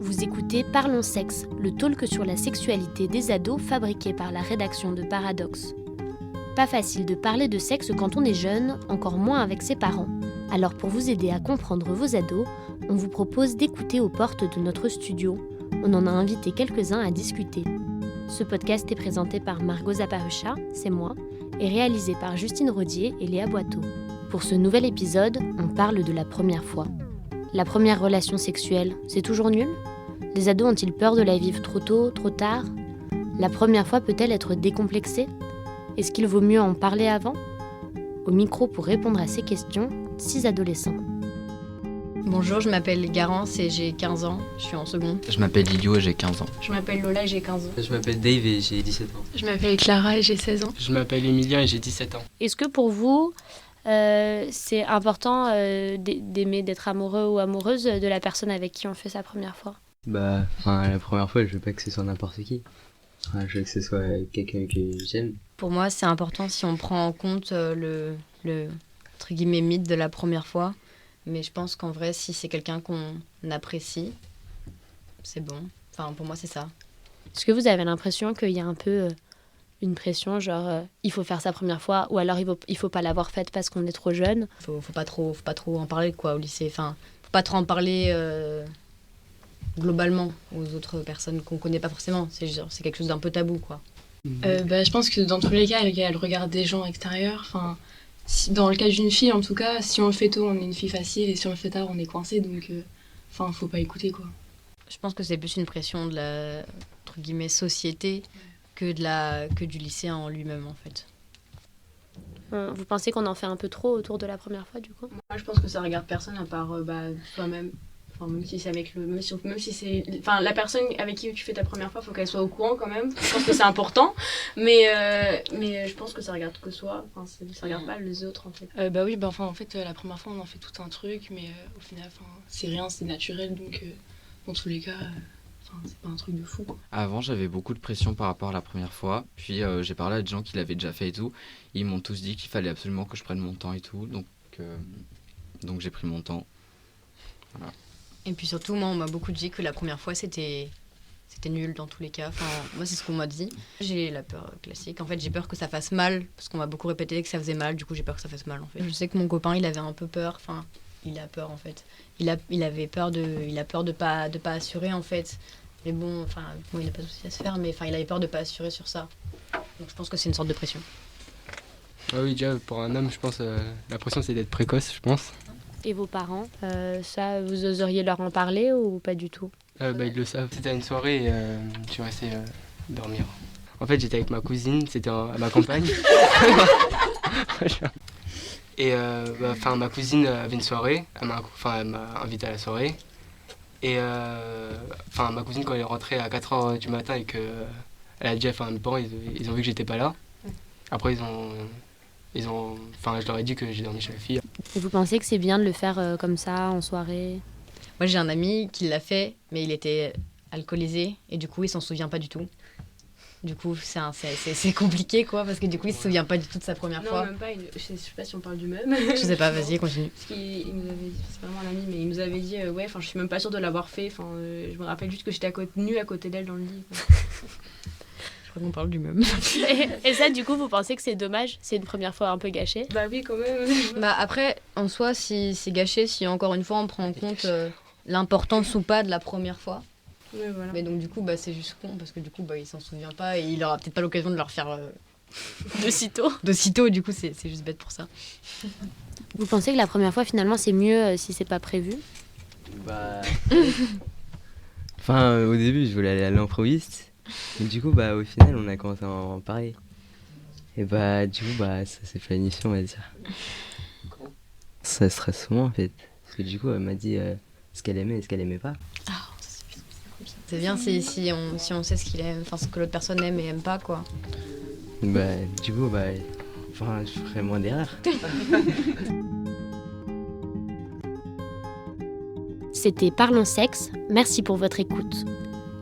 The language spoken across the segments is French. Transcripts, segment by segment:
Vous écoutez Parlons Sexe, le talk sur la sexualité des ados fabriqué par la rédaction de Paradoxe. Pas facile de parler de sexe quand on est jeune, encore moins avec ses parents. Alors pour vous aider à comprendre vos ados, on vous propose d'écouter aux portes de notre studio. On en a invité quelques-uns à discuter. Ce podcast est présenté par Margot Zaparucha, c'est moi, et réalisé par Justine Rodier et Léa Boiteau. Pour ce nouvel épisode, on parle de la première fois. La première relation sexuelle, c'est toujours nul ? Les ados ont-ils peur de la vivre trop tôt, trop tard ? La première fois peut-elle être décomplexée ? Est-ce qu'il vaut mieux en parler avant ? Au micro pour répondre à ces questions, 6 adolescents. Bonjour, je m'appelle Garance et j'ai 15 ans, je suis en seconde. Je m'appelle Lilio et j'ai 15 ans. Je m'appelle Lola et j'ai 15 ans. Je m'appelle Dave et j'ai 17 ans. Je m'appelle Clara et j'ai 16 ans. Je m'appelle Emilien et j'ai 17 ans. Est-ce que pour vous, c'est important d'aimer, d'être amoureux ou amoureuse de la personne avec qui on fait sa première fois ? La première fois, je veux pas que ce soit n'importe qui. Je veux que ce soit quelqu'un que j'aime. Pour moi, c'est important si on prend en compte le entre guillemets mythe de la première fois. Mais je pense qu'en vrai, si c'est quelqu'un qu'on apprécie, c'est bon. Enfin, pour moi, c'est ça. Est-ce que vous avez l'impression qu'il y a un peu une pression, genre il faut faire sa première fois, ou alors il faut pas l'avoir faite parce qu'on est trop jeune ? Faut pas trop en parler quoi au lycée. Enfin, faut pas trop en parler globalement aux autres personnes qu'on connaît pas forcément. C'est quelque chose d'un peu tabou quoi. Je pense que dans tous les cas, il y a le regard des gens extérieurs. Enfin, dans le cas d'une fille, en tout cas, si on le fait tôt, on est une fille facile, et si on le fait tard, on est coincé. Donc, faut pas écouter quoi. Je pense que c'est plus une pression de la entre guillemets société que du lycéen en lui-même en fait. Vous pensez qu'on en fait un peu trop autour de la première fois du coup ? Moi, je pense que ça regarde personne à part soi-même. Enfin, même si c'est avec même si c'est, enfin, la personne avec qui tu fais ta première fois, faut qu'elle soit au courant quand même. Je pense que c'est important, mais je pense que ça regarde que soi. Enfin, ça regarde pas les autres en fait. En fait, la première fois, on en fait tout un truc, mais au final, c'est rien, c'est naturel, donc dans tous les cas, c'est pas un truc de fou, quoi. Avant, j'avais beaucoup de pression par rapport à la première fois. Puis j'ai parlé à des gens qui l'avaient déjà fait et tout. Ils m'ont tous dit qu'il fallait absolument que je prenne mon temps et tout. Donc j'ai pris mon temps. Voilà. Et puis surtout, moi, on m'a beaucoup dit que la première fois, c'était nul dans tous les cas. Enfin, moi, c'est ce qu'on m'a dit. J'ai la peur classique. En fait, j'ai peur que ça fasse mal, parce qu'on m'a beaucoup répété que ça faisait mal. Du coup, j'ai peur que ça fasse mal, en fait. Je sais que mon copain, il avait un peu peur. Enfin, il a peur, en fait. Il a peur de pas assurer, en fait. Mais bon, il n'a pas de souci à se faire, mais il avait peur de pas assurer sur ça. Donc, je pense que c'est une sorte de pression. Ah oui, déjà, pour un homme, je pense, la pression, c'est d'être précoce, je pense. Et vos parents, ça, vous oseriez leur en parler ou pas du tout ? Ils le savent. C'était à une soirée et je suis resté dormir. En fait, j'étais avec ma cousine, c'était à ma campagne. Et ma cousine avait une soirée, elle m'a invité à la soirée. Et ma cousine, quand elle est rentrée à 4h du matin et qu'elle a dit à mes parents, ils ont vu que j'étais pas là. Après, je leur ai dit que j'ai dormi chez la fille. Et vous pensez que c'est bien de le faire comme ça, en soirée ? Moi, j'ai un ami qui l'a fait, mais il était alcoolisé et du coup, il s'en souvient pas du tout. Du coup, c'est compliqué, quoi, parce que du coup, il se souvient pas du tout de sa première fois. Non, même pas, je sais pas si on parle du même. Je sais pas, vas-y, continue. Parce qu'il nous avait dit, c'est vraiment un ami, mais il nous avait dit, je suis même pas sûre de l'avoir fait. Je me rappelle juste que j'étais nue à côté d'elle dans le lit. Je crois qu'on parle du même. Et ça, du coup, vous pensez que c'est dommage ? C'est une première fois un peu gâchée ? Bah oui, quand même. Après, en soi, si c'est gâché, si encore une fois, on prend en compte l'importance ou pas de la première fois. Ouais, voilà. Mais donc, du coup, c'est juste con, parce que du coup, il s'en souvient pas et il aura peut-être pas l'occasion de le refaire de sitôt. Du coup, c'est juste bête pour ça. Vous pensez que la première fois, finalement, c'est mieux si c'est pas prévu ? Au début, je voulais aller à l'improviste. Et du coup, au final, on a commencé à en parler. Et ça s'est planifié, on va dire. Ça stresse souvent, en fait. Parce que du coup, elle m'a dit ce qu'elle aimait et ce qu'elle aimait pas. C'est bien si on sait ce qu'il aime, ce que l'autre personne aime et aime pas, quoi. Je ferais moins d'erreurs. C'était Parlons Sexe, merci pour votre écoute.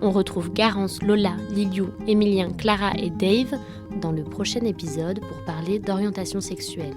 On retrouve Garance, Lola, Lilio, Emilien, Clara et Dave dans le prochain épisode pour parler d'orientation sexuelle.